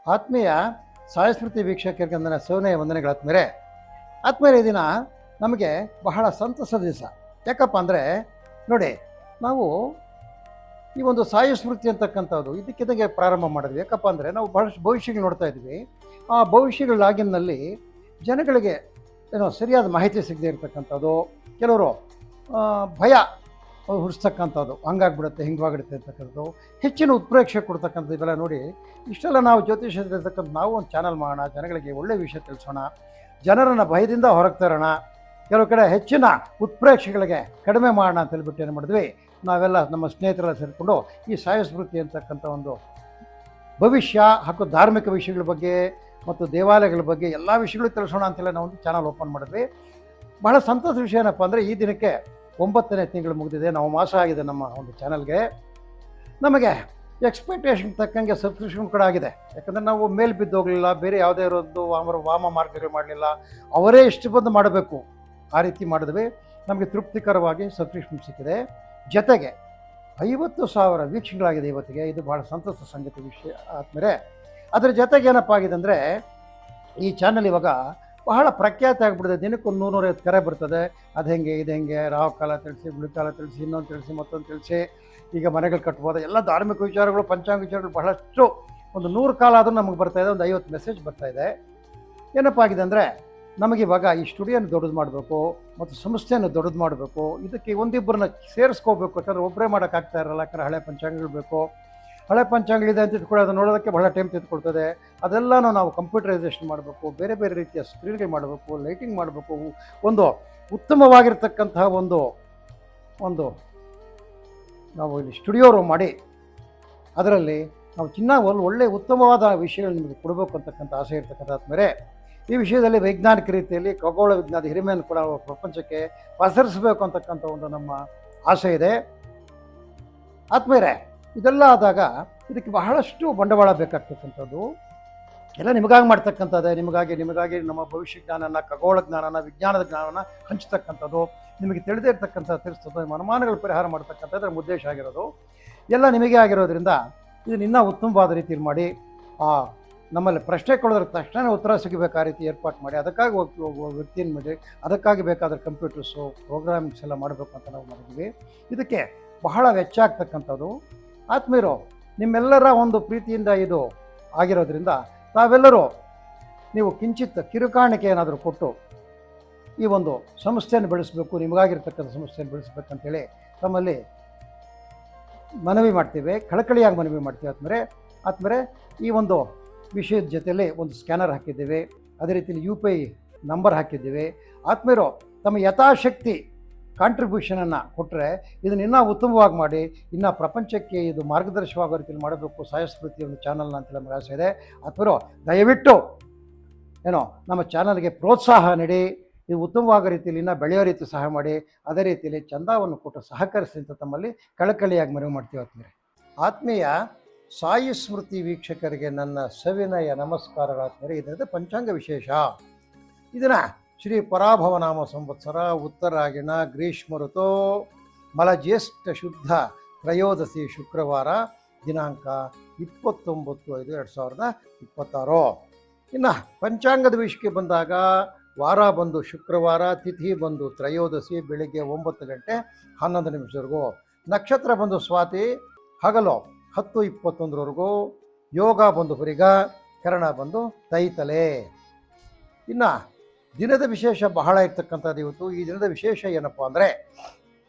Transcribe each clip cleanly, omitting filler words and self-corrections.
ಆತ್ಮೀಯ ಸಾಯಸ್ಮೃತಿ ವೀಕ್ಷಕರಿಗೆ ನನ್ನ ಸೌನೆಯ ವಂದನೆಗಳ ಆತ್ಮೀಯರೇ ದಿನ ನಮಗೆ ಬಹಳ ಸಂತಸದ ದಿವಸ. ಯಾಕಪ್ಪ ಅಂದರೆ ನೋಡಿ, ನಾವು ಈ ಒಂದು ಸಾಯಸ್ಮೃತಿ ಅಂತಕ್ಕಂಥದ್ದು ಇದಕ್ಕಿದಂಗೆ ಪ್ರಾರಂಭ ಮಾಡಿದ್ವಿ. ಯಾಕಪ್ಪ ಅಂದರೆ ನಾವು ಬಹಳಷ್ಟು ಭವಿಷ್ಯಗಳು ನೋಡ್ತಾ ಇದ್ವಿ. ಆ ಭವಿಷ್ಯಗಳಾಗಿನಲ್ಲಿ ಜನಗಳಿಗೆ ಏನೋ ಸರಿಯಾದ ಮಾಹಿತಿ ಸಿಗದೇ ಇರತಕ್ಕಂಥದ್ದು, ಕೆಲವರು ಭಯ ಹುಡ್ಸ್ತಕ್ಕಂಥದ್ದು, ಹಂಗಾಗ್ಬಿಡುತ್ತೆ ಹಿಂಗಾಗ್ಬಿಡುತ್ತೆ ಅಂತಕ್ಕಂಥದ್ದು, ಹೆಚ್ಚಿನ ಉತ್ಪ್ರೇಕ್ಷೆ ಕೊಡ್ತಕ್ಕಂಥದ್ದು, ಇವೆಲ್ಲ ನೋಡಿ ಇಷ್ಟೆಲ್ಲ ನಾವು ಜ್ಯೋತಿಷದಲ್ಲಿರ್ತಕ್ಕಂಥ ನಾವು ಒಂದು ಚಾನಲ್ ಮಾಡೋಣ, ಜನಗಳಿಗೆ ಒಳ್ಳೆಯ ವಿಷಯ ತಿಳಿಸೋಣ, ಜನರನ್ನು ಭಯದಿಂದ ಹೊರಗೆ ತರೋಣ, ಕೆಲವು ಕಡೆ ಹೆಚ್ಚಿನ ಉತ್ಪ್ರೇಕ್ಷೆಗಳಿಗೆ ಕಡಿಮೆ ಮಾಡೋಣ ಅಂತ ಹೇಳ್ಬಿಟ್ಟು ಏನು ಮಾಡಿದ್ವಿ, ನಾವೆಲ್ಲ ನಮ್ಮ ಸ್ನೇಹಿತರೆಲ್ಲ ಸೇರಿಕೊಂಡು ಈ ಸಾಯಸ್ಮೃತಿ ಅಂತಕ್ಕಂಥ ಒಂದು ಭವಿಷ್ಯ ಹಾಗೂ ಧಾರ್ಮಿಕ ವಿಷಯಗಳ ಬಗ್ಗೆ ಮತ್ತು ದೇವಾಲಯಗಳ ಬಗ್ಗೆ ಎಲ್ಲ ವಿಷಯಗಳು ತಿಳಿಸೋಣ ಅಂತೆಲ್ಲ ನಾವು ಒಂದು ಚಾನಲ್ ಓಪನ್ ಮಾಡಿದ್ವಿ. ಬಹಳ ಸಂತೋಷ ವಿಷಯ ಏನಪ್ಪ ಅಂದರೆ ಈ ದಿನಕ್ಕೆ 9ನೇ ತಿಂಗಳು ಮುಗಿದಿದೆ, ನಾವು ಮಾಸ ಆಗಿದೆ ನಮ್ಮ ಒಂದು ಚಾನಲ್ಗೆ. ನಮಗೆ ಎಕ್ಸ್ಪೆಕ್ಟೇಷನ್ ತಕ್ಕಂಗೆ ಸಬ್ಸ್ಕ್ರಿಪ್ಷನ್ ಕೂಡ ಆಗಿದೆ. ಯಾಕಂದರೆ ನಾವು ಮೇಲೆ ಬಿದ್ದೋಗಲಿಲ್ಲ, ಬೇರೆ ಯಾವುದೇ ಇರೋದು ವಾಮ ಮಾರ್ಗಗಳು ಮಾಡಲಿಲ್ಲ, ಅವರೇ ಇಷ್ಟು ಬಂದು ಮಾಡಬೇಕು ಆ ರೀತಿ ಮಾಡಿದ್ವಿ. ನಮಗೆ ತೃಪ್ತಿಕರವಾಗಿ ಸಬ್ಸ್ಕ್ರಿಪ್ಷನ್ ಸಿಕ್ಕಿದೆ. ಜೊತೆಗೆ 50,000 ವೀಕ್ಷಣೆಗಳಾಗಿದೆ ಇವತ್ತಿಗೆ. ಇದು ಭಾಳ ಸಂತೋಷ ಸಂಗತಿ ವಿಷಯ ಆದಮೇಲೆ. ಅದರ ಜೊತೆಗೆ ಏನಪ್ಪ ಆಗಿದೆ ಅಂದರೆ ಈ ಚಾನಲ್ ಇವಾಗ ಬಹಳ ಪ್ರಖ್ಯಾತಿ ಆಗಿಬಿಟ್ಟಿದೆ. ದಿನಕ್ಕೆ 100-150 ಕರೆ ಬರ್ತದೆ. ಅದು ಹೆಂಗೆ ಇದು ಹೆಂಗೆ, ರಾಹು ಕಾಲ ತಿಳಿಸಿ, ಗುಳಿಕಾಲ ತಿಳಿಸಿ, ಇನ್ನೊಂದು ತಿಳಿಸಿ, ಮತ್ತೊಂದು ತಿಳಿಸಿ, ಈಗ ಮನೆಗಳು ಕಟ್ಬೋದು, ಎಲ್ಲ ಧಾರ್ಮಿಕ ವಿಚಾರಗಳು, ಪಂಚಾಂಗ ವಿಚಾರಗಳು ಬಹಳಷ್ಟು. ಒಂದು 100 ಕಾಲ ಆದರೂ ನಮಗೆ ಬರ್ತಾಯಿದೆ, ಒಂದು 50 ಮೆಸೇಜ್ ಬರ್ತಾಯಿದೆ. ಏನಪ್ಪ ಆಗಿದೆ ಅಂದರೆ ನಮಗಿವಾಗ ಈ ಸ್ಟುಡಿಯೋನ ದೊಡ್ಡದು ಮಾಡಬೇಕು ಮತ್ತು ಸಂಸ್ಥೆಯನ್ನು ದೊಡ್ಡದು ಮಾಡಬೇಕು. ಇದಕ್ಕೆ ಒಂದಿಬ್ಬರನ್ನ ಸೇರಿಸ್ಕೋಬೇಕು. ಯಾಕಂದರೆ ಒಬ್ಬರೇ ಮಾಡೋಕ್ಕಾಗ್ತಾ ಇರಲ್ಲ. ಯಾಕಂದರೆ ಹಳೆ ಪಂಚಾಂಗಗಳು ಬೇಕು. ಹಳೆ ಪಂಚಾಂಗಗಳಿದೆ ಅಂತ ಇಟ್ಕೊಳ್ಳಿ, ಅದು ನೋಡೋದಕ್ಕೆ ಬಹಳ ಟೈಮ್ ತೆಗೆದುಕೊಳ್ತದೆ. ಅದೆಲ್ಲನೂ ನಾವು ಕಂಪ್ಯೂಟರೈಸೇಷನ್ ಮಾಡಬೇಕು, ಬೇರೆ ಬೇರೆ ರೀತಿಯ ಸ್ಕ್ರೀನ್ಗಳು ಮಾಡಬೇಕು, ಲೈಟಿಂಗ್ ಮಾಡಬೇಕು, ಒಂದು ಉತ್ತಮವಾಗಿರ್ತಕ್ಕಂತಹ ಒಂದು ನಾವು ಇಲ್ಲಿ ಸ್ಟುಡಿಯೋ ರೂಮ್ ಮಾಡಿ ಅದರಲ್ಲಿ ನಾವು ಒಳ್ಳೆಯ ಉತ್ತಮವಾದ ವಿಷಯಗಳು ನಿಮಗೆ ಕೊಡಬೇಕು ಅಂತಕ್ಕಂಥ ಆಸೆ ಇರ್ತಕ್ಕಂಥ ಮೇಲೆ ಈ ವಿಷಯದಲ್ಲಿ ವೈಜ್ಞಾನಿಕ ರೀತಿಯಲ್ಲಿ ಖಗೋಳ ವಿಜ್ಞಾನದ ಹಿರಿಮೆಯನ್ನು ಕೂಡ ಪ್ರಪಂಚಕ್ಕೆ ಪಸರಿಸಬೇಕು ಅಂತಕ್ಕಂಥ ಒಂದು ನಮ್ಮ ಆಸೆ ಇದೆ. ಆದ್ಮೇಲೆ ಇದೆಲ್ಲ ಆದಾಗ ಇದಕ್ಕೆ ಬಹಳಷ್ಟು ಬಂಡವಾಳ ಬೇಕಾಗ್ತಕ್ಕಂಥದ್ದು. ಎಲ್ಲ ನಿಮಗಾಗಿ ಮಾಡ್ತಕ್ಕಂಥದ್ದೇ, ನಿಮಗಾಗಿ ನಮ್ಮ ಭವಿಷ್ಯ ಜ್ಞಾನನ, ಖಗೋಳ ಜ್ಞಾನನ, ವಿಜ್ಞಾನದ ಜ್ಞಾನನ ಹಂಚ್ತಕ್ಕಂಥದ್ದು, ನಿಮಗೆ ತಿಳಿದೇ ಇರ್ತಕ್ಕಂಥ ತಿಳಿಸ್ತದೆ, ಅನುಮಾನಗಳು ಪರಿಹಾರ ಮಾಡ್ತಕ್ಕಂಥದ್ದು ನಮ್ಮ ಉದ್ದೇಶ ಆಗಿರೋದು. ಎಲ್ಲ ನಿಮಗೆ ಆಗಿರೋದ್ರಿಂದ ಇದನ್ನ ಇನ್ನೂ ಉತ್ತಮವಾದ ರೀತಿಯಲ್ಲಿ ಮಾಡಿ, ನಮ್ಮಲ್ಲಿ ಪ್ರಶ್ನೆ ಕೊಡೋದ್ರ ತಕ್ಷಣ ಉತ್ತರ ಸಿಗಬೇಕು ಆ ರೀತಿ ಏರ್ಪಾಟ್ ಮಾಡಿ, ಅದಕ್ಕಾಗಿ ವ್ಯಕ್ತಿಯನ್ನು ಮಾಡಿ, ಅದಕ್ಕಾಗಿ ಬೇಕಾದ ಕಂಪ್ಯೂಟರ್ಸು ಪ್ರೋಗ್ರಾಮಿಂಗ್ಸ್ ಎಲ್ಲ ಮಾಡಬೇಕು ಅಂತ ನಾವು ಮಾಡಿದ್ವಿ. ಇದಕ್ಕೆ ಬಹಳ ವೆಚ್ಚ ಆಗ್ತಕ್ಕಂಥದ್ದು. ಆತ್ಮೀಯರು, ನಿಮ್ಮೆಲ್ಲರ ಒಂದು ಪ್ರೀತಿಯಿಂದ ಇದು ಆಗಿರೋದ್ರಿಂದ ತಾವೆಲ್ಲರೂ ನೀವು ಕಿಂಚಿತ್ ಕಿರುಕಾಣಿಕೆ ಏನಾದರೂ ಕೊಟ್ಟು ಈ ಒಂದು ಸಂಸ್ಥೆಯನ್ನು ಬೆಳೆಸಬೇಕು, ನಿಮಗಾಗಿರ್ತಕ್ಕಂಥ ಸಂಸ್ಥೆಯನ್ನು ಬೆಳೆಸಬೇಕಂತೇಳಿ ತಮ್ಮಲ್ಲಿ ಮನವಿ ಮಾಡ್ತೀವಿ, ಕಳಕಳಿಯಾಗಿ ಮನವಿ ಮಾಡ್ತೀವಿ. ಆದ್ಮೇಲೆ ಈ ಒಂದು ವಿಷಯದ ಜೊತೆಯಲ್ಲಿ ಒಂದು ಸ್ಕ್ಯಾನರ್ ಹಾಕಿದ್ದೇವೆ, ಅದೇ ರೀತಿಯಲ್ಲಿ UPI ನಂಬರ್ ಹಾಕಿದ್ದೇವೆ. ಆತ್ಮೀಯರು ತಮ್ಮ ಯಥಾಶಕ್ತಿ ಕಾಂಟ್ರಿಬ್ಯೂಷನನ್ನು ಕೊಟ್ಟರೆ ಇದನ್ನು ಇನ್ನೂ ಉತ್ತಮವಾಗಿ ಮಾಡಿ, ಇನ್ನೂ ಪ್ರಪಂಚಕ್ಕೆ ಇದು ಮಾರ್ಗದರ್ಶಕವಾಗೋ ರೀತಿಯಲ್ಲಿ ಮಾಡಬೇಕು ಸಾಯಸ್ಮೃತಿ ಒಂದು ಚಾನಲ್ನ ಅಂತ ನಮಗೆ ಆಸೆ ಇದೆ. ಆತ್ಮೀಯರು ದಯವಿಟ್ಟು ನಮ್ಮ ಚಾನಲ್ಗೆ ಪ್ರೋತ್ಸಾಹ ನೀಡಿ, ಇದು ಉತ್ತಮವಾದ ರೀತಿಯಲ್ಲಿ ಇನ್ನೂ ಬೆಳೆಯೋ ರೀತಿ ಸಹಾಯ ಮಾಡಿ, ಅದೇ ರೀತಿಯಲ್ಲಿ ಚಂದಾವನ್ನು ಕೊಟ್ಟು ಸಹಕರಿಸಿ ಅಂತ ತಮ್ಮಲ್ಲಿ ಕಳಕಳಿಯಾಗಿ ಮನವಿ ಮಾಡ್ತೀವಿ. ಆತ್ಮೀಯ ಸಾಯಿ ಸ್ಮೃತಿ ವೀಕ್ಷಕರಿಗೆ ನನ್ನ ಸವಿನಯ ನಮಸ್ಕಾರಗಳಾದ್ಮೇಲೆ ಇದರಿಂದ ಪಂಚಾಂಗ ವಿಶೇಷ. ಇದನ್ನು ಶ್ರೀ ಪರಾಭವನಾಮ ಸಂವತ್ಸರ ಉತ್ತರಾಯಣ ಗ್ರೀಷ್ಮ ಋತು ಮಲಜ್ಯೇಷ್ಠ ಶುದ್ಧ ತ್ರಯೋದಶಿ ಶುಕ್ರವಾರ ದಿನಾಂಕ 29/5/2026. ಇನ್ನು ಪಂಚಾಂಗದ ವಿಷಯಕ್ಕೆ ಬಂದಾಗ ವಾರ ಬಂದು ಶುಕ್ರವಾರ, ತಿಥಿ ಬಂದು ತ್ರಯೋದಶಿ, ಬೆಳಿಗ್ಗೆ 9 ಗಂಟೆ 11 ನಿಮಿಷವರೆಗೂ, ನಕ್ಷತ್ರ ಬಂದು ಸ್ವಾತಿ, ಹಗಲು 10:21ವರೆಗೂ, ಯೋಗ ಬಂದು ಹುರಿಗ, ಕರಣ ಬಂದು ತೈತಲೆ. ಇನ್ನು ದಿನದ ವಿಶೇಷ ಬಹಳ ಇರ್ತಕ್ಕಂಥದ್ದು ಇವತ್ತು. ಈ ದಿನದ ವಿಶೇಷ ಏನಪ್ಪ ಅಂದರೆ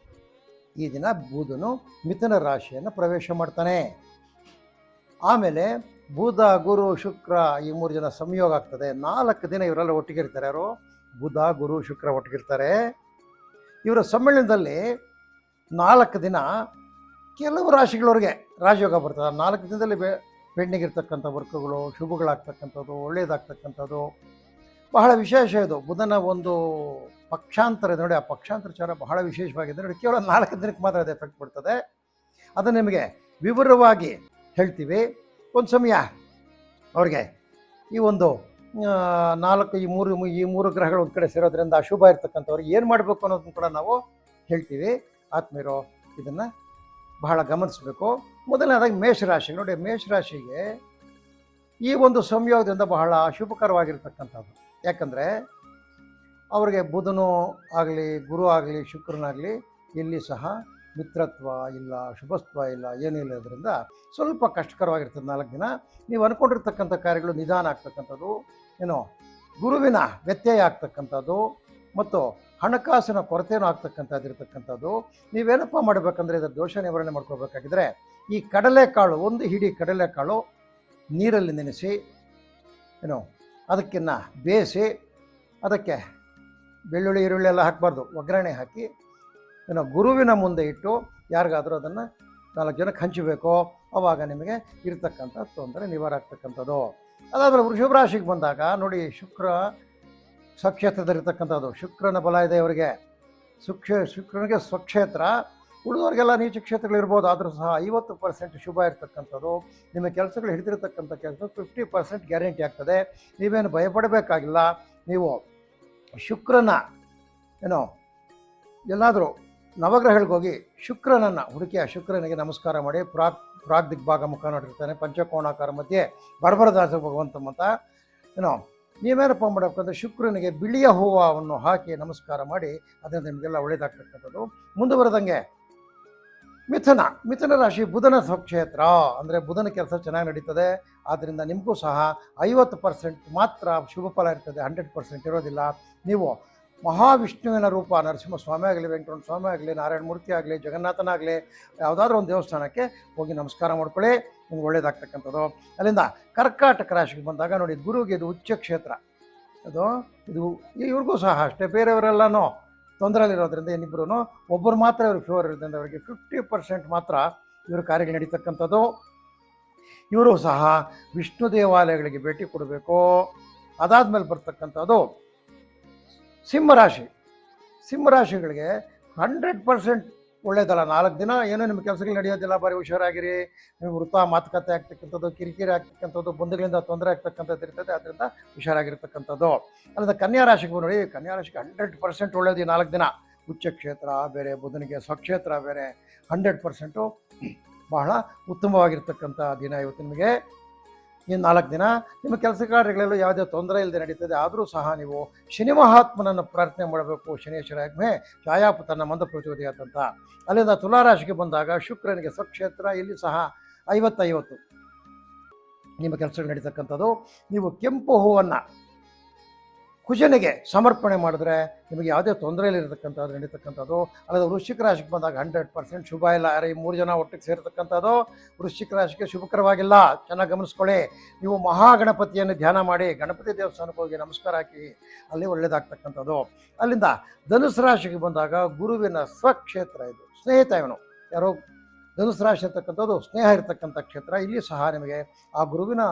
ಈ ದಿನ ಬುಧನು ಮಿಥುನ ರಾಶಿಯನ್ನು ಪ್ರವೇಶ ಮಾಡ್ತಾನೆ. ಆಮೇಲೆ ಬುಧ, ಗುರು, ಶುಕ್ರ ಈ 3 ಜನ ಸಂಯೋಗ ಆಗ್ತದೆ. 4 ದಿನ ಇವರೆಲ್ಲ ಒಟ್ಟಿಗೆ ಇರ್ತಾರೆ. ಯಾರು? ಬುಧ, ಗುರು, ಶುಕ್ರ ಒಟ್ಟಿಗಿರ್ತಾರೆ. ಇವರ ಸಮ್ಮೇಳನದಲ್ಲಿ 4 ದಿನ ಕೆಲವು ರಾಶಿಗಳವ್ರಿಗೆ ರಾಜಯೋಗ ಬರ್ತದೆ. 4 ದಿನದಲ್ಲಿ ಪೆಂಡಿಂಗ್ ಇರ್ತಕ್ಕಂಥ ವರ್ಕ್ಗಳು ಶುಭಗಳಾಗ್ತಕ್ಕಂಥದ್ದು, ಒಳ್ಳೆಯದಾಗ್ತಕ್ಕಂಥದ್ದು ಬಹಳ ವಿಶೇಷ. ಇದು ಬುಧನ ಒಂದು ಪಕ್ಷಾಂತರ ನೋಡಿ, ಆ ಪಕ್ಷಾಂತರ ಬಹಳ ವಿಶೇಷವಾಗಿದೆ ನೋಡಿ. ಕೇವಲ 4 ದಿನಕ್ಕೆ ಮಾತ್ರ ಅದು ಎಫೆಕ್ಟ್ ಕೊಡ್ತದೆ. ಅದನ್ನು ನಿಮಗೆ ವಿವರವಾಗಿ ಹೇಳ್ತೀವಿ. ಒಂದು ಸಮಯ ಅವ್ರಿಗೆ ಈ ಒಂದು 4 ಈ ಮೂರು ಗ್ರಹಗಳು ಒಂದು ಕಡೆ ಸೇರೋದ್ರಿಂದ ಅಶುಭ ಇರ್ತಕ್ಕಂಥವ್ರಿಗೆ ಏನು ಮಾಡಬೇಕು ಅನ್ನೋದನ್ನು ಕೂಡ ನಾವು ಹೇಳ್ತೀವಿ. ಆತ್ಮೀಯರು ಇದನ್ನು ಬಹಳ ಗಮನಿಸಬೇಕು. ಮೊದಲನೇದಾಗಿ ಮೇಷರಾಶಿ ನೋಡಿ. ಮೇಷರಾಶಿಗೆ ಈ ಒಂದು ಸಂಯೋಗದಿಂದ ಬಹಳ ಶುಭಕರವಾಗಿರ್ತಕ್ಕಂಥದ್ದು. ಯಾಕಂದರೆ ಅವರಿಗೆ ಬುಧನೂ ಆಗಲಿ ಗುರು ಆಗಲಿ ಶುಕ್ರನಾಗಲಿ ಇಲ್ಲಿ ಸಹ ಮಿತ್ರತ್ವ ಇಲ್ಲ, ಶುಭತ್ವ ಇಲ್ಲ, ಏನೂ ಇಲ್ಲದ್ರಿಂದ ಸ್ವಲ್ಪ ಕಷ್ಟಕರವಾಗಿರ್ತದೆ. 4 ದಿನ ನೀವು ಅಂದ್ಕೊಂಡಿರ್ತಕ್ಕಂಥ ಕಾರ್ಯಗಳು ನಿಧಾನ ಆಗ್ತಕ್ಕಂಥದ್ದು, ಏನೋ ಗುರುವಿನ ವ್ಯತ್ಯಯ ಆಗ್ತಕ್ಕಂಥದ್ದು ಮತ್ತು ಹಣಕಾಸಿನ ಕೊರತೆಯೂ ಆಗ್ತಕ್ಕಂಥದ್ದು ಇರತಕ್ಕಂಥದ್ದು. ನೀವೇನಪ್ಪ ಮಾಡಬೇಕಂದ್ರೆ ಇದರ ದೋಷ ನಿವಾರಣೆ ಮಾಡ್ಕೋಬೇಕಾಗಿದ್ರೆ ಈ ಕಡಲೆಕಾಳು, ಒಂದು ಹಿಡಿ ಕಡಲೆಕಾಳು ನೀರಲ್ಲಿ ನೆನೆಸಿ ಏನೋ ಅದಕ್ಕಿನ್ನ ಬೇಯಿಸಿ, ಅದಕ್ಕೆ ಬೆಳ್ಳುಳ್ಳಿ ಈರುಳ್ಳಿ ಎಲ್ಲ ಹಾಕಬಾರ್ದು, ಒಗ್ಗರಣೆ ಹಾಕಿ ಏನೋ ಗುರುವಿನ ಮುಂದೆ ಇಟ್ಟು ಯಾರಿಗಾದರೂ ಅದನ್ನು 4 ಜನಕ್ಕೆ ಹಂಚಬೇಕು. ಆವಾಗ ನಿಮಗೆ ಇರತಕ್ಕಂಥ ತೊಂದರೆ ನಿವಾರ ಆಗ್ತಕ್ಕಂಥದ್ದು. ಅದಾದಮೇಲೆ ವೃಷಭ ರಾಶಿಗೆ ಬಂದಾಗ ನೋಡಿ, ಶುಕ್ರ ಸ್ವಕ್ಷೇತ್ರದಲ್ಲಿರ್ತಕ್ಕಂಥದ್ದು, ಶುಕ್ರನ ಬಲ ಇದೆ ಅವರಿಗೆ. ಶುಕ್ರನಿಗೆ ಸ್ವಕ್ಷೇತ್ರ, ಉಳಿದವರಿಗೆಲ್ಲ ನೀಚ ಕ್ಷೇತ್ರಗಳಿರ್ಬೋದು, ಆದರೂ ಸಹ 50% ಶುಭ ಇರ್ತಕ್ಕಂಥದ್ದು. ನಿಮ್ಮ ಕೆಲಸಗಳು ಹಿಡಿದಿರ್ತಕ್ಕಂಥ ಕೆಲಸ 50% ಗ್ಯಾರಂಟಿ ಆಗ್ತದೆ. ನೀವೇನು ಭಯಪಡಬೇಕಾಗಿಲ್ಲ. ನೀವು ಶುಕ್ರನ ಏನೋ ಎಲ್ಲಾದರೂ ನವಗ್ರಹಗಳಿಗೆ ಹೋಗಿ ಶುಕ್ರನನ್ನು ಹುಡುಕಿ ಆ ಶುಕ್ರನಿಗೆ ನಮಸ್ಕಾರ ಮಾಡಿ, ಪ್ರಾಗ್ ದಿಗ್ಭಾಗ ಮುಖ ನೋಡಿರ್ತಾನೆ, ಪಂಚಕೋಣಾಕಾರ ಮಧ್ಯೆ ಬಡಬರದಾಸ ಭಗವಂತ ಮತ ಏನೋ ನೀವೇನಪ್ಪ ಮಾಡಬೇಕಂದ್ರೆ ಶುಕ್ರನಿಗೆ ಬಿಳಿಯ ಹೂವನ್ನು ಹಾಕಿ ನಮಸ್ಕಾರ ಮಾಡಿ, ಅದರಿಂದ ನಿಮಗೆಲ್ಲ ಒಳ್ಳೆಯದಾಗ್ತಕ್ಕಂಥದ್ದು. ಮುಂದುವರೆದಂಗೆ ಮಿಥುನ ರಾಶಿ ಬುಧನ ಸ್ವಕ್ಷೇತ್ರ, ಅಂದರೆ ಬುಧನ ಕೆಲಸ ಚೆನ್ನಾಗಿ ನಡೀತದೆ. ಆದ್ದರಿಂದ ನಿಮಗೂ ಸಹ 50% ಮಾತ್ರ ಶುಭ ಫಲ ಇರ್ತದೆ, 100% ಇರೋದಿಲ್ಲ. ನೀವು ಮಹಾವಿಷ್ಣುವಿನ ರೂಪ ನರಸಿಂಹಸ್ವಾಮಿ ಆಗಲಿ, ವೆಂಕಟರಮಣ ಸ್ವಾಮಿ ಆಗಲಿ, ನಾರಾಯಣ ಮೂರ್ತಿ ಆಗಲಿ, ಜಗನ್ನಾಥನಾಗಲಿ, ಯಾವುದಾದ್ರೂ ಒಂದು ದೇವಸ್ಥಾನಕ್ಕೆ ಹೋಗಿ ನಮಸ್ಕಾರ ಮಾಡ್ಕೊಳ್ಳಿ, ನಿಮ್ಗೆ ಒಳ್ಳೆಯದಾಗ್ತಕ್ಕಂಥದ್ದು. ಅಲ್ಲಿಂದ ಕರ್ಕಾಟಕ ರಾಶಿಗೆ ಬಂದಾಗ ನೋಡಿ, ಗುರುಗೆ ಇದು ಉಚ್ಚ ಕ್ಷೇತ್ರ. ಇದು ಇವ್ರಿಗೂ ಸಹ ಅಷ್ಟೇ, ಬೇರೆಯವರೆಲ್ಲನೂ ತೊಂದರೆಯಲ್ಲಿರೋದ್ರಿಂದ ಏನಿಬ್ಬರೂ ಒಬ್ಬರು ಮಾತ್ರ ಇವರು ಫೇವರ್ ಇರೋದ್ರಿಂದ ಅವರಿಗೆ 50% ಮಾತ್ರ ಇವರು ಕಾರ್ಯಗಳು ನಡೀತಕ್ಕಂಥದ್ದು. ಇವರು ಸಹ ವಿಷ್ಣು ದೇವಾಲಯಗಳಿಗೆ ಭೇಟಿ ಕೊಡಬೇಕು. ಅದಾದಮೇಲೆ ಬರ್ತಕ್ಕಂಥದ್ದು ಸಿಂಹರಾಶಿಗಳಿಗೆ 100% ಒಳ್ಳೇದಲ್ಲ. 4 ದಿನ ಏನೋ ನಿಮ್ಮ ಕೆಲಸಗಳು ನಡೆಯೋದಿಲ್ಲ, ಬಾರಿ ಹುಷಾರಾಗಿರಿ. ನಿಮಗೆ ವೃತ್ತ ಮಾತುಕತೆ ಆಗ್ತಕ್ಕಂಥದ್ದು, ಕಿರಿಕಿರಿ ಆಗ್ತಕ್ಕಂಥದ್ದು, ಬಂಧುಗಳಿಂದ ತೊಂದರೆ ಆಗ್ತಕ್ಕಂಥದ್ದು ಇರ್ತದೆ, ಅದರಿಂದ ಹುಷಾರಾಗಿರ್ತಕ್ಕಂಥದ್ದು. ಅಲ್ಲದೆ ಕನ್ಯಾ ರಾಶಿಗೆ ನೋಡಿ, ಕನ್ಯಾ ರಾಶಿಗೆ 100% ಒಳ್ಳೇದು ಈ 4 ದಿನ. ಉಚ್ಚ ಕ್ಷೇತ್ರ ಬೇರೆ, ಬುಧನಿಗೆ ಸ್ವಕ್ಷೇತ್ರ ಬೇರೆ, 100% ಬಹಳ ಉತ್ತಮವಾಗಿರ್ತಕ್ಕಂಥ ದಿನ ಇವತ್ತು ನಿಮಗೆ. ಈ 4 ದಿನ ನಿಮ್ಮ ಕೆಲಸ ಕಾರ್ಯಗಳಲ್ಲೂ ಯಾವುದೇ ತೊಂದರೆ ಇಲ್ಲದೆ ನಡೀತದೆ. ಆದರೂ ಸಹ ನೀವು ಶನಿ ಮಹಾತ್ಮನನ್ನು ಪ್ರಾರ್ಥನೆ ಮಾಡಬೇಕು. ಶನೇಶ್ವರಾಜ್ಞೆ ಛಾಯಾಪುತನ ಮಂದ ಪ್ರಚೋದಯಾತಂತ. ಅಲ್ಲಿಂದ ತುಲಾರಾಶಿಗೆ ಬಂದಾಗ ಶುಕ್ರನಿಗೆ ಸ್ವಕ್ಷೇತ್ರ, ಇಲ್ಲಿ ಸಹ 50-50 ನಿಮ್ಮ ಕೆಲಸಗಳು ನಡೀತಕ್ಕಂಥದ್ದು. ನೀವು ಕೆಂಪು ಹೂವನ್ನು ಕುಜನಿಗೆ ಸಮರ್ಪಣೆ ಮಾಡಿದ್ರೆ ನಿಮಗೆ ಯಾವುದೇ ತೊಂದರೆಯಲ್ಲಿರತಕ್ಕಂಥದ್ದು ನಡೀತಕ್ಕಂಥದ್ದು. ಅಲ್ಲದೆ ವೃಶ್ಚಿಕ ರಾಶಿಗೆ ಬಂದಾಗ 100% ಶುಭ ಇಲ್ಲ. ಯಾರು ಈ 3 ಜನ ಒಟ್ಟಿಗೆ ಸೇರ್ತಕ್ಕಂಥದ್ದು ವೃಶ್ಚಿಕ ರಾಶಿಗೆ ಶುಭಕರವಾಗಿಲ್ಲ, ಚೆನ್ನಾಗಿ ಗಮನಿಸ್ಕೊಳ್ಳಿ. ನೀವು ಮಹಾಗಣಪತಿಯನ್ನು ಧ್ಯಾನ ಮಾಡಿ, ಗಣಪತಿ ದೇವಸ್ಥಾನಕ್ಕೆ ಹೋಗಿ ನಮಸ್ಕಾರ ಹಾಕಿ, ಅಲ್ಲಿ ಒಳ್ಳೆಯದಾಗ್ತಕ್ಕಂಥದ್ದು. ಅಲ್ಲಿಂದ ಧನುಸು ರಾಶಿಗೆ ಬಂದಾಗ ಗುರುವಿನ ಸ್ವಕ್ಷೇತ್ರ, ಇದು ಸ್ನೇಹಿತ. ಇವನು ಯಾರೋ ಧನುಸು ರಾಶಿ ಇರ್ತಕ್ಕಂಥದ್ದು ಸ್ನೇಹ ಇರತಕ್ಕಂಥ ಕ್ಷೇತ್ರ. ಇಲ್ಲಿ ಸಹ ನಿಮಗೆ ಆ ಗುರುವಿನ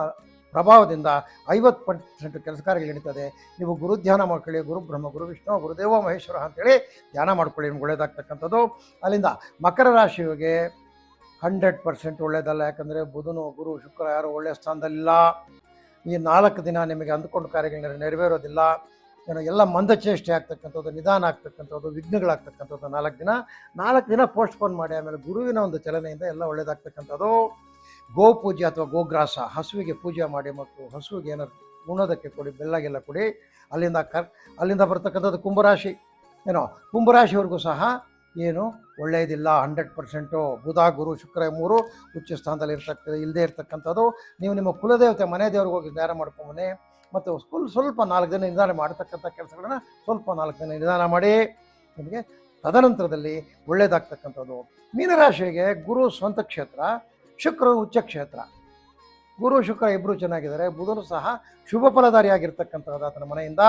ಪ್ರಭಾವದಿಂದ 50% ಕೆಲಸ ಕಾರ್ಯಗಳು ನಡೀತದೆ. ನೀವು ಗುರು ಧ್ಯಾನ ಮಾಡ್ಕೊಳ್ಳಿ, ಗುರು ಬ್ರಹ್ಮ, ಗುರು ವಿಷ್ಣು, ಗುರುದೇವ ಮಹೇಶ್ವರ ಅಂತೇಳಿ ಧ್ಯಾನ ಮಾಡ್ಕೊಳ್ಳಿ, ನಿಮ್ಗೆ ಒಳ್ಳೆಯದಾಗ್ತಕ್ಕಂಥದ್ದು. ಅಲ್ಲಿಂದ ಮಕರ ರಾಶಿಗೆ 100% ಒಳ್ಳೆಯದಲ್ಲ. ಯಾಕಂದರೆ ಬುಧನು, ಗುರು, ಶುಕ್ರ ಯಾರು ಒಳ್ಳೆಯ ಸ್ಥಾನದಲ್ಲಿಲ್ಲ. ಈ 4 ದಿನ ನಿಮಗೆ ಅಂದುಕೊಂಡು ಕಾರ್ಯಗಳು ನೆರವೇರೋದಿಲ್ಲ. ಏನೋ ಎಲ್ಲ ಮಂದಚೇಷ್ಟೆ ಆಗ್ತಕ್ಕಂಥದ್ದು, ನಿಧಾನ ಆಗ್ತಕ್ಕಂಥದ್ದು, ವಿಘ್ನಗಳಾಗ್ತಕ್ಕಂಥದ್ದು. 4 ದಿನ ಪೋಸ್ಟ್ಪೋನ್ ಮಾಡಿ, ಆಮೇಲೆ ಗುರುವಿನ ಒಂದು ಚಲನೆಯಿಂದ ಎಲ್ಲ ಒಳ್ಳೆಯದಾಗ್ತಕ್ಕಂಥದ್ದು. ಗೋಪೂಜೆ ಅಥವಾ ಗೋಗ್ರಾಸ, ಹಸುವಿಗೆ ಪೂಜೆ ಮಾಡಿ ಮತ್ತು ಹಸುವಿಗೆ ಏನಾದ್ರು ಉಣ್ಣೋದಕ್ಕೆ ಕೊಡಿ, ಬೆಲ್ಲಗೆಲ್ಲ ಕೊಡಿ. ಅಲ್ಲಿಂದ ಬರ್ತಕ್ಕಂಥದ್ದು ಕುಂಭರಾಶಿ. ಕುಂಭರಾಶಿಯವ್ರಿಗೂ ಸಹ ಏನು ಒಳ್ಳೆಯದಿಲ್ಲ. 100% ಬುಧ, ಗುರು, ಶುಕ್ರ 3 ಉಚ್ಚ ಸ್ಥಾನದಲ್ಲಿ ಇಲ್ಲದೆ ಇರ್ತಕ್ಕಂಥದ್ದು. ನೀವು ನಿಮ್ಮ ಕುಲದೇವತೆ ಮನೆ ದೇವ್ರಿಗೆ ಹೋಗಿ ಧ್ಯಾನ ಮಾಡ್ಕೊಂಬನ್ನಿ. ಮತ್ತು ಸ್ವಲ್ಪ 4 ದಿನ ನಿಧಾನ ಮಾಡ್ತಕ್ಕಂಥ ಕೆಲಸಗಳನ್ನ ಸ್ವಲ್ಪ 4 ದಿನ ನಿಧಾನ ಮಾಡಿ, ನಿಮಗೆ ತದನಂತರದಲ್ಲಿ ಒಳ್ಳೆಯದಾಗ್ತಕ್ಕಂಥದ್ದು. ಮೀನರಾಶಿಗೆ ಗುರು ಸ್ವಂತ ಕ್ಷೇತ್ರ, ಶುಕ್ರ ಉಚ್ಚ ಕ್ಷೇತ್ರ. ಗುರು ಶುಕ್ರ ಇಬ್ಬರು ಚೆನ್ನಾಗಿದ್ದಾರೆ. ಬುಧನು ಸಹ ಶುಭ ಫಲಧಾರಿಯಾಗಿರ್ತಕ್ಕಂಥದ್ದು ಆತನ ಮನೆಯಿಂದ.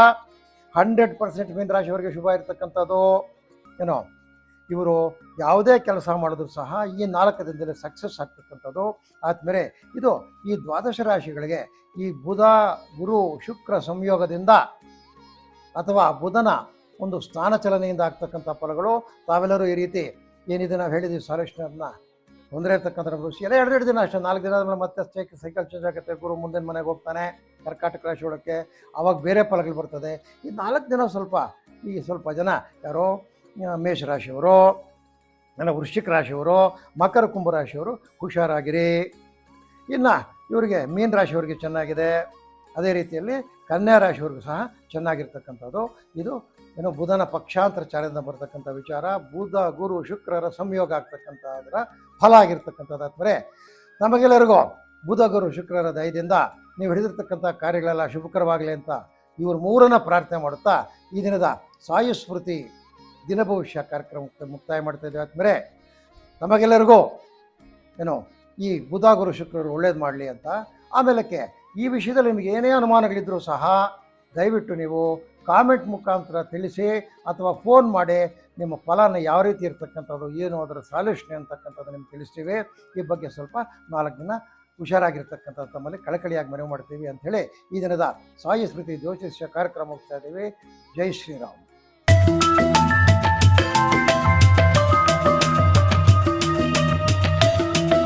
100% ಮೀನರಾಶಿಯವರಿಗೆ ಶುಭ ಇರ್ತಕ್ಕಂಥದ್ದು. ಇವರು ಯಾವುದೇ ಕೆಲಸ ಮಾಡಿದ್ರು ಸಹ ಈ 4 ದಿನದಲ್ಲಿ ಸಕ್ಸಸ್ ಆಗ್ತಕ್ಕಂಥದ್ದು. ಆದಮೇಲೆ ಇದು ಈ ದ್ವಾದಶ ರಾಶಿಗಳಿಗೆ ಈ ಬುಧ, ಗುರು, ಶುಕ್ರ ಸಂಯೋಗದಿಂದ ಅಥವಾ ಬುಧನ ಒಂದು ಸ್ಥಾನ ಚಲನೆಯಿಂದ ಆಗ್ತಕ್ಕಂಥ ಫಲಗಳು. ತಾವೆಲ್ಲರೂ ಈ ರೀತಿ ಏನಿದೆ ನಾವು ಹೇಳಿದ್ದೀವಿ ಸಾಲಿಷ್ಣರನ್ನ ತೊಂದರೆ ಇರ್ತಕ್ಕಂಥ ಋಷಿ ಎಲ್ಲ 2 ದಿನ ಅಷ್ಟೇ. 4 ದಿನ ಆದಮೇಲೆ ಮತ್ತೆ ಸೈಕಲ್ ಚೇಂಜ್ ಆಗುತ್ತೆ. ಗುರು ಮುಂದಿನ ಮನೆಗೆ ಹೋಗ್ತಾನೆ ಕರ್ಕಾಟಕ ರಾಶಿ ಒಳಕ್ಕೆ, ಆವಾಗ ಬೇರೆ ಫಲಗಳು ಬರ್ತದೆ. ಈ 4 ದಿನ ಸ್ವಲ್ಪ ಜನ ಯಾರೋ ಮೇಷರಾಶಿಯವರು, ಎಲ್ಲ ವೃಶ್ಚಿಕ ರಾಶಿಯವರು, ಮಕರ ಕುಂಭ ರಾಶಿಯವರು ಹುಷಾರಾಗಿರಿ. ಇನ್ನು ಇವರಿಗೆ ಮೀನ ರಾಶಿಯವರಿಗೆ ಚೆನ್ನಾಗಿದೆ. ಅದೇ ರೀತಿಯಲ್ಲಿ ಕನ್ಯಾ ರಾಶಿಯವರೆಗೂ ಸಹ ಚೆನ್ನಾಗಿರ್ತಕ್ಕಂಥದ್ದು. ಇದು ಏನು ಬುಧನ ಪಕ್ಷಾಂತರ ಚಾರದಿಂದ ಬರ್ತಕ್ಕಂಥ ವಿಚಾರ. ಬುಧ ಗುರು ಶುಕ್ರರ ಸಂಯೋಗ ಆಗ್ತಕ್ಕಂಥ ಅದರ ಫಲ ಆಗಿರ್ತಕ್ಕಂಥದ್ದು. ಆದ್ಮೇಲೆ ನಮಗೆಲ್ಲರಿಗೂ ಬುಧ ಗುರು ಶುಕ್ರರ ದಯದಿಂದ ನೀವು ಹಿಡಿದಿರ್ತಕ್ಕಂಥ ಕಾರ್ಯಗಳೆಲ್ಲ ಶುಭಕರವಾಗಲಿ ಅಂತ ಇವರು ಮೂರನ್ನ ಪ್ರಾರ್ಥನೆ ಮಾಡುತ್ತಾ ಈ ದಿನದ ಸಾಯು ಸ್ಮೃತಿ ದಿನ ಭವಿಷ್ಯ ಕಾರ್ಯಕ್ರಮಕ್ಕೆ ಮುಕ್ತಾಯ ಮಾಡ್ತಾ ಇದ್ದೇವೆ. ಆದ್ಮೇಲೆ ನಮಗೆಲ್ಲರಿಗೂ ಏನು ಈ ಬುಧ ಗುರು ಶುಕ್ರರು ಒಳ್ಳೇದು ಮಾಡಲಿ ಅಂತ. ಆಮೇಲಕ್ಕೆ ಈ ವಿಷಯದಲ್ಲಿ ನಿಮಗೆ ಏನೇ ಅನುಮಾನಗಳಿದ್ದರೂ ಸಹ ದಯವಿಟ್ಟು ನೀವು ಕಾಮೆಂಟ್ ಮುಖಾಂತರ ತಿಳಿಸಿ ಅಥವಾ ಫೋನ್ ಮಾಡಿ ನಿಮ್ಮ ಫಲನ ಯಾವ ರೀತಿ ಇರ್ತಕ್ಕಂಥದ್ದು, ಏನು ಅದರ ಸಾಲ್ಯೂಷನ್ ಅಂತಕ್ಕಂಥದ್ದು ನಿಮ್ಗೆ ತಿಳಿಸ್ತೀವಿ. ಈ ಬಗ್ಗೆ ಸ್ವಲ್ಪ 4 ದಿನ ಹುಷಾರಾಗಿರ್ತಕ್ಕಂಥ ತಮ್ಮಲ್ಲಿ ಕಳಕಳಿಯಾಗಿ ಮನವಿ ಮಾಡ್ತೀವಿ ಅಂಥೇಳಿ ಈ ದಿನದ ಸಾಯಿ ಸ್ಮೃತಿ ಜ್ಯೋತಿಷ್ಯ ಕಾರ್ಯಕ್ರಮ ಹೋಗ್ತಾ ಇದ್ದೀವಿ. ಜೈ ಶ್ರೀರಾಮ್.